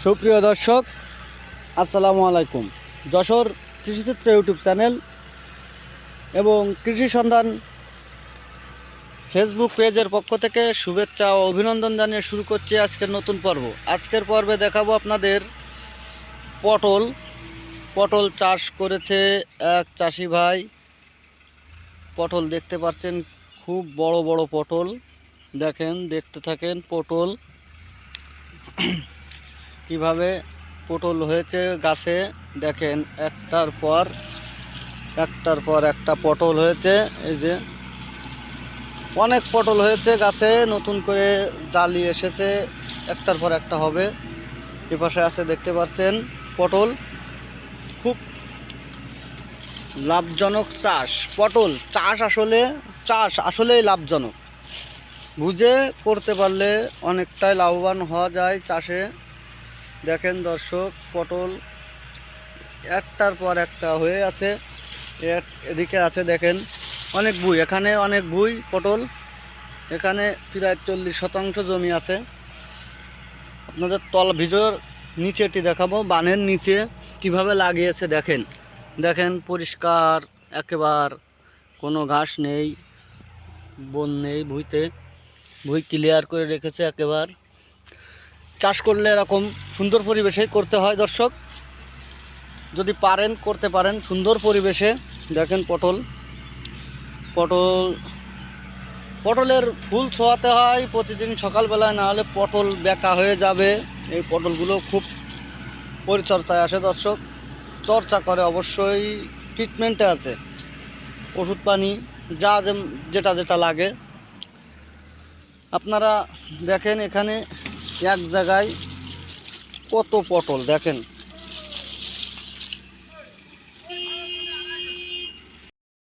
সুপ্রিয় দর্শক, আসসালামু আলাইকুম। যশোর কৃষিচিত্র ইউটিউব চ্যানেল এবং কৃষি সন্ধান ফেসবুক পেজের পক্ষ থেকে শুভেচ্ছা ও অভিনন্দন জানিয়ে শুরু করছি আজকের নতুন পর্ব। আজকের পর্বে দেখাবো আপনাদের পটল চাষ করেছে এক চাষি ভাই। পটল দেখতে পাচ্ছেন, খুব বড় বড় পটল। দেখেন, দেখতে থাকেন পটল কিভাবে পটল হয়েছে গাছে। দেখেন, একটার পর একটা পটল হয়েছে। এই যে অনেক পটল হয়েছে গাছে, নতুন করে জালি এসেছে, একটার পর একটা হবে। এপাশে আছে, দেখতে পাচ্ছেন পটল। খুব লাভজনক পটল চাষ আসলেই লাভজনক। বুঝে করতে পারলে অনেকটাই লাভবান হওয়া যায় চাষে। দেখেন দর্শক, পটল একটার পর একটা হয়ে আছে। এদিকে আছে, দেখেন অনেক ভুঁই, এখানে অনেক ভুঁই পটল। এখানে প্রায় 40% জমি আছে। আপনাদের ভিডিওর নিচেটি দেখাবো, বানের নিচে কিভাবে লাগিয়েছে। দেখেন পরিষ্কার, একেবারে কোনো ঘাস নেই, বন নেই ভুঁইতে। ভুঁই ক্লিয়ার করে রেখেছে একেবারে। চাষ করলে এরকম সুন্দর পরিবেশেই করতে হয় দর্শক, যদি পারেন করতে পারেন সুন্দর পরিবেশে। দেখেন পটলের ফুল ছোঁয়াতে হয় প্রতিদিন সকালবেলায়, না হলে পটল বেঁকা হয়ে যাবে। এই পটলগুলো খুব পরিচর্যায় আসে দর্শক, চর্চা করে অবশ্যই, ট্রিটমেন্টে আছে, ওষুধ পানি যেটা লাগে। আপনারা দেখেন এখানে এক জায়গায় কত পটল, দেখেন